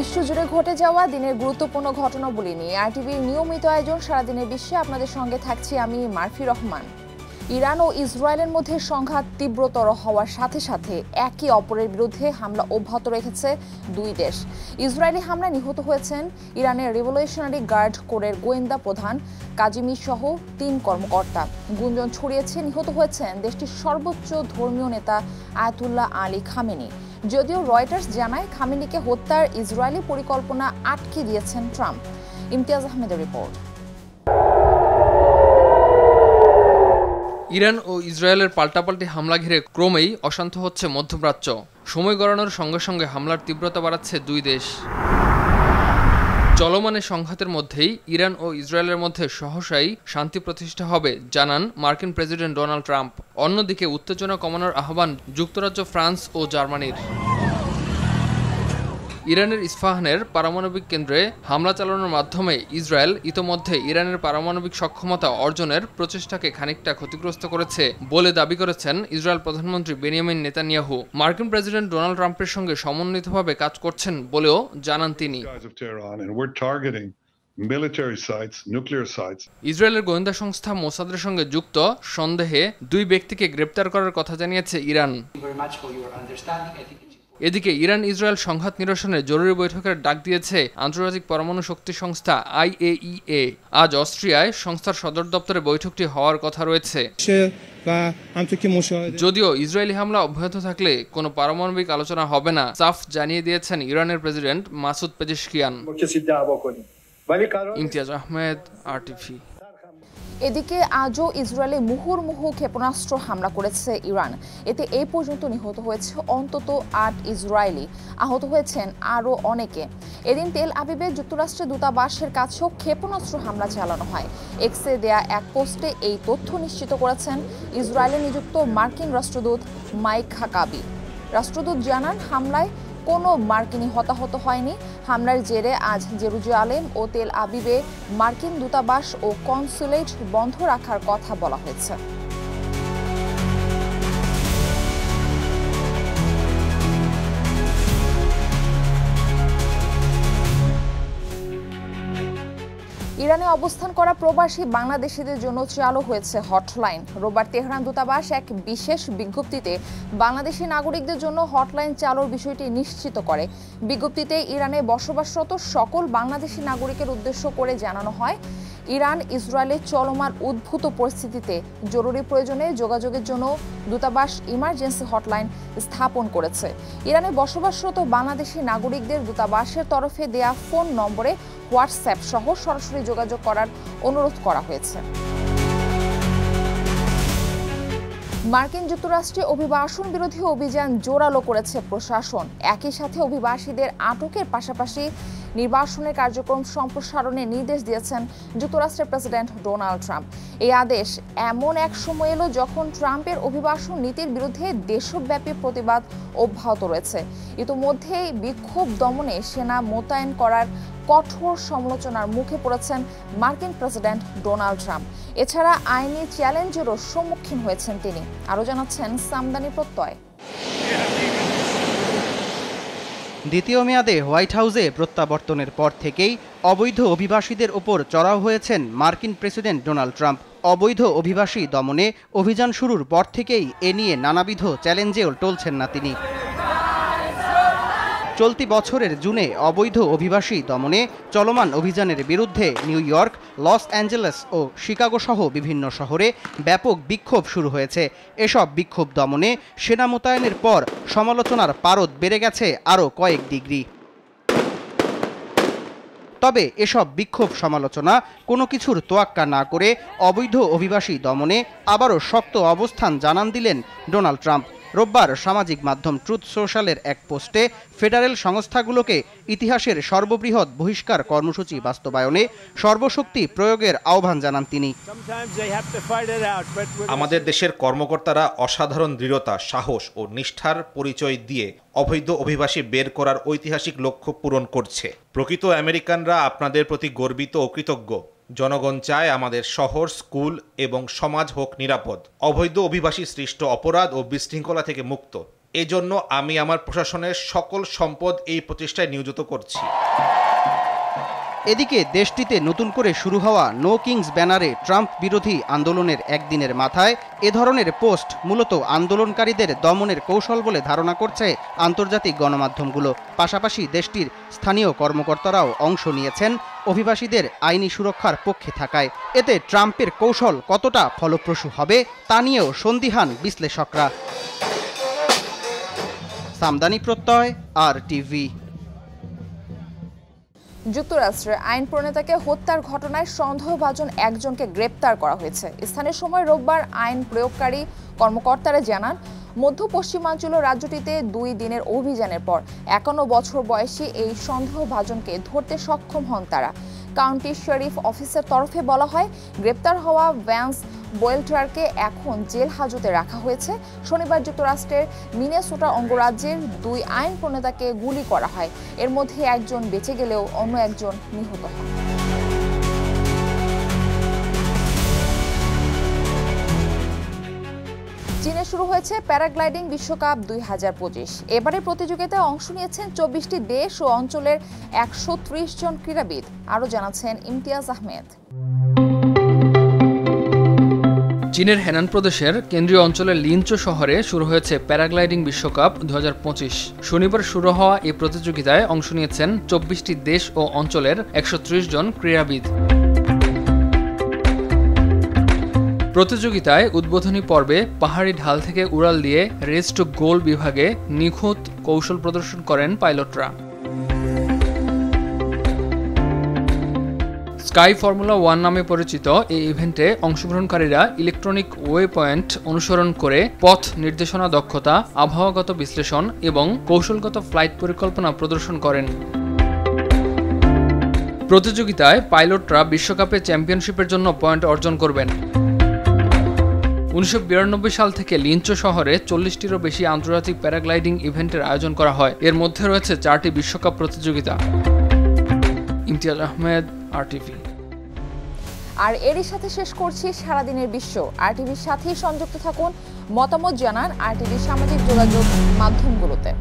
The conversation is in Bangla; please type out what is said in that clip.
বিশ্বজুড়ে ঘটে যাওয়া দিনের গুরুত্বপূর্ণ ঘটনাবলী নিয়ে আরটিভির নিয়মিত আয়োজন সারাদিনের বিশ্বে আপনাদের সঙ্গে থাকছি আমি মারফি রহমান। ইরান ও ইসরায়েলের মধ্যে সংঘাত তীব্রতর হওয়ার সাথে সাথে একে অপরের বিরুদ্ধে হামলা অব্যাহত রেখেছে দুই দেশ। ইসরায়েলি হামলায় নিহত হয়েছেন ইরানের রেভলিউশনারি গার্ড কোরের গোয়েন্দা প্রধান কাজিমি সহ 3 কর্মকর্তা। গুঞ্জন ছড়িয়েছে নিহত হয়েছেন দেশটির সর্বোচ্চ ধর্মীয় নেতা আয়াতুল্লাহ আলী খামেনি। যদিও রয়টার্স জানায় খামেনিকে হত্যার ইসরায়েলি পরিকল্পনা আটকে দিয়েছেন ট্রাম্প। ইমতিয়াজ আহমেদের রিপোর্ট। ইরান ও ইসরায়েলের পাল্টাপাল্টি হামলা ঘিরে ক্রমেই অশান্ত হচ্ছে মধ্যপ্রাচ্য। সময় গড়ানোর সঙ্গে সঙ্গে হামলার তীব্রতা বাড়াচ্ছে দুই দেশ। চলমান সংঘাতের মধ্যেই ইরান ও ইসরায়েলের মধ্যে সহসাই শান্তি প্রতিষ্ঠা হবে জানান মার্কিন প্রেসিডেন্ট ডোনাল্ড ট্রাম্প। অন্যদিকে উত্তেজনা কমানোর আহ্বান যুক্তরাজ্য, ফ্রান্স ও জার্মানির। ইরানের ইস্পাহানের পারমাণবিক কেন্দ্রে হামলা চালানোর মাধ্যমে ইসরায়েল ইতোমধ্যে ইরানের পারমাণবিক সক্ষমতা অর্জনের প্রচেষ্টাকে খানিকটা ক্ষতিগ্রস্ত করেছে বলে দাবি করেছেন ইসরায়েল প্রধানমন্ত্রী বেনিয়ামিন নেতানিয়াহু। মার্কিন প্রেসিডেন্ট ডোনাল্ড ট্রাম্পের সঙ্গে সমন্বিতভাবে কাজ করছেন বলেও জানান তিনি। ইসরায়েলের গোয়েন্দা সংস্থা মোসাদের সঙ্গে যুক্ত সন্দেহে 2 ব্যক্তিকে গ্রেপ্তার করার কথা জানিয়েছে ইরান। এদিকে ইরান ইসরায়েল সংঘাত নিরসনে জরুরি বৈঠকের ডাক দিয়েছে আন্তর্জাতিক পরমাণু শক্তি সংস্থা IAEA। আজ অস্ট্রিয়ায় সংস্থার সদর দপ্তরে বৈঠকটি হওয়ার কথা রয়েছে। যদিও ইসরায়েলি হামলা অব্যাহত থাকলে কোনো পারমাণবিক আলোচনা হবে না, সাফ জানিয়ে দিয়েছেন ইরানের president Masoud Pezeshkian. Imtiaz Ahmed, RTV. এদিকে আজও ইসরায়েলে মুহুর্মুহু ক্ষেপণাস্ত্র হামলা করেছে ইরান। এতে এই পর্যন্ত নিহত হয়েছে অন্তত 8 ইসরায়েলি, আহত হয়েছেন আরও অনেকে। এদিন তেল আবিবে যুক্তরাষ্ট্রের দূতাবাসের কাছেও ক্ষেপণাস্ত্র হামলা চালানো হয়। এক্সে দেয়া এক পোস্টে এই তথ্য নিশ্চিত করেছেন ইসরায়েলে নিযুক্ত মার্কিন রাষ্ট্রদূত মাইক হাকাবি। রাষ্ট্রদূত জানান হামলায় কোনো মার্কিনি হতাহত হয়নি। হামলার জেরে আজ জেরুজালেম ও তেল আবিবে মার্কিন দূতাবাস ও কনসুলেট বন্ধ রাখার কথা বলা হয়েছে। ইরানে অবস্থান করা প্রবাসী বাংলাদেশিদের জন্য চালু হয়েছে হটলাইন। রোববার তেহরান দূতাবাস এক বিশেষ বিজ্ঞপ্তিতে বাংলাদেশি নাগরিকদের জন্য হটলাইন চালুর বিষয়টি নিশ্চিত করে। বিজ্ঞপ্তিতে ইরানে বসবাসরত সকল বাংলাদেশি নাগরিকের উদ্দেশ্য করে জানানো হয়, ইরান ইসরায়েলের চলমান উদ্ভূত পরিস্থিতিতে জরুরি প্রয়োজনে যোগাযোগের জন্য দূতাবাস ইমার্জেন্সি হটলাইন স্থাপন করেছে। ইরানে বসবাসরত বাংলাদেশি নাগরিকদের দূতাবাসের তরফে দেয়া ফোন নম্বরে হোয়াটসঅ্যাপ সহ সরাসরি যোগাযোগ করার অনুরোধ করা হয়েছে। মার্কিন যুক্তরাষ্ট্রে অভিবাসন বিরোধী অভিযান জোরালো করেছে প্রশাসন। একই সাথে অভিবাসীদের আটকের পাশাপাশি নির্বাসনের কার্যক্রম সম্প্রসারণের নির্দেশ দিয়েছেন যুক্তরাষ্ট্রের প্রেসিডেন্ট ডোনাল্ড ট্রাম্প। এই আদেশ এমন এক সময় এলো যখন ট্রাম্পের অভিবাসন নীতির বিরুদ্ধে দেশব্যাপী প্রতিবাদ অব্যাহত রয়েছে। ইতোমধ্যেই বিক্ষোভ দমনে সেনা মোতায়েন করার কঠোর সমালোচনার মুখে পড়েছেন মার্কিন প্রেসিডেন্ট ডোনাল্ড ট্রাম্প। এছাড়া আইনি চ্যালেঞ্জেরও সম্মুখীন হয়েছেন তিনি। আরও জানাচ্ছেন সামদানি প্রত্যয়। দ্বিতীয় মেয়াদে হোয়াইট হাউসে প্রত্যাবর্তনের পর থেকেই অবৈধ অভিবাসীদের ওপর চড়াও হয়েছেন মার্কিন প্রেসিডেন্ট ডোনাল্ড ট্রাম্প। অবৈধ অভিবাসী দমনে অভিযান শুরুর পর থেকেই এ নিয়ে নানাবিধ চ্যালেঞ্জেও টলছেন না তিনি। চলতি বছরের জুনে অবৈধ অভিবাসী দমনে চলমান অভিযানের বিরুদ্ধে নিউ ইয়র্ক, লস অ্যাঞ্জেলেস ও শিকাগো সহ বিভিন্ন শহরে ব্যাপক বিক্ষোভ শুরু হয়েছে। এসব বিক্ষোভ দমনে সেনা মোতায়েনের পর সমালোচনার পারদ বেড়ে গেছে আরও কয়েক ডিগ্রি। তবে এসব বিক্ষোভ সমালোচনা কোনো কিছুর তোয়াক্কা না করে অবৈধ অভিবাসী দমনে আবারও শক্ত অবস্থান জানান দিলেন ডোনাল্ড ট্রাম্প। রোববার সামাজিক মাধ্যম ট্রুথ সোশ্যালের এক পোস্টে ফেডারেল সংস্থাগুলোকে ইতিহাসের সর্ববৃহৎ বহিষ্কার কর্মসূচি বাস্তবায়নে সর্বশক্তি প্রয়োগের আহ্বান জানান তিনি। আমাদের দেশের কর্মকর্তারা অসাধারণ দৃঢ়তা, সাহস ও নিষ্ঠার পরিচয় দিয়ে অবৈধ অভিবাসী বের করার ঐতিহাসিক লক্ষ্য পূরণ করছে। প্রকৃত আমেরিকানরা আপনাদের প্রতি গর্বিত ও কৃতজ্ঞ। জনগণ চায় আমাদের শহর, স্কুল এবং সমাজ হোক নিরাপদ, অবৈধ অভিবাসী সৃষ্ট অপরাধ ও বিশৃঙ্খলা থেকে মুক্ত। এজন্য আমি আমার প্রশাসনের সকল সম্পদ এই প্রচেষ্টায় নিয়োজিত করছি। এদিকে দেশটিতে নতুন করে শুরু হওয়া নো কিংস ব্যানারে ট্রাম্প বিরোধী আন্দোলনের একদিনের মাথায় এ ধরনের পোস্ট মূলত আন্দোলনকারীদের দমনের কৌশল বলে ধারণা করছে আন্তর্জাতিক গণমাধ্যমগুলো। পাশাপাশি দেশটির স্থানীয় কর্মকর্তারাও অংশ নিয়েছেন অভিবাসীদের আইনি সুরক্ষার পক্ষে থাকায়। এতে ট্রাম্পের কৌশল কতটা ফলপ্রসূ হবে তা নিয়েও সন্দিহান বিশ্লেষকরা। সামদানি প্রত্যয়, RTV। যুক্তরাষ্ট্রের আইন প্রণেতাকে হত্যার ঘটনায় সন্দেহভাজন একজনকে গ্রেপ্তার করা হয়েছে। স্থানীয় সময় রোববার আইন প্রয়োগকারী কর্মকর্তারা জানান, মধ্য পশ্চিমাঞ্চলীয় রাজ্যটিতে 2 দিনের অভিযানের পর 51 বছর বয়সী এই সন্দেহভাজনকে ধরতে সক্ষম হন তারা। কাউন্টি শরিফ অফিসের তরফে বলা হয়, গ্রেপ্তার হওয়া ভ্যান্স বোয়েল্টারকে এখন জেল হাজতে রাখা হয়েছে। শনিবার যুক্তরাষ্ট্রের মিনেসোটা অঙ্গরাজ্যের 2 আইন প্রণেতাকে গুলি করা হয়। এর মধ্যে একজন বেঁচে গেলেও অন্য একজন নিহত হন। চীনে শুরু হয়েছে প্যারাগ্লাইডিং বিশ্বকাপ 2025। এবারের প্রতিযোগিতায় অংশ নিয়েছেন 24টি দেশ ও অঞ্চলের 130 জন ক্রীড়াবিদ। আরও জানাচ্ছেন ইমতিয়াজ আহমেদ। চীনের হেনান প্রদেশের কেন্দ্রীয় অঞ্চলের লিনচো শহরে শুরু হয়েছে প্যারাগ্লাইডিং বিশ্বকাপ 2025। শনিবার শুরু হওয়া এই প্রতিযোগিতায় অংশ নিয়েছেন 24টি দেশ ও অঞ্চলের 130 জন ক্রীড়াবিদ। প্রতিযোগিতায় উদ্বোধনী পর্বে পাহাড়ি ঢাল থেকে উড়াল দিয়ে রেস টু গোল বিভাগে নিখুঁত কৌশল প্রদর্শন করেন পাইলটরা। স্কাই ফর্মুলা 1 নামে পরিচিত এই ইভেন্টে অংশগ্রহণকারীরা ইলেকট্রনিক ওয়ে পয়েন্ট অনুসরণ করে পথ নির্দেশনা দক্ষতা, আবহাওয়াগত বিশ্লেষণ এবং কৌশলগত ফ্লাইট পরিকল্পনা প্রদর্শন করেন। প্রতিযোগিতায় পাইলটরা বিশ্বকাপে চ্যাম্পিয়নশিপের জন্য পয়েন্ট অর্জন করবেন। 1992 সাল থেকে লিনচো শহরে 40টিরও বেশি আন্তর্জাতিক প্যারাগ্লাইডিং ইভেন্টের আয়োজন করা হয়। এর মধ্যে রয়েছে 4টি বিশ্বকাপ প্রতিযোগিতা। ইমতিয়াজ আহমেদ, RTV। আর এরই সাথে শেষ করছি সারাদিনের বিশ্ব। RTVর সাথেই সংযুক্ত থাকুন, মতামত জানান RTV সামাজিক যোগাযোগ মাধ্যমগুলোতে।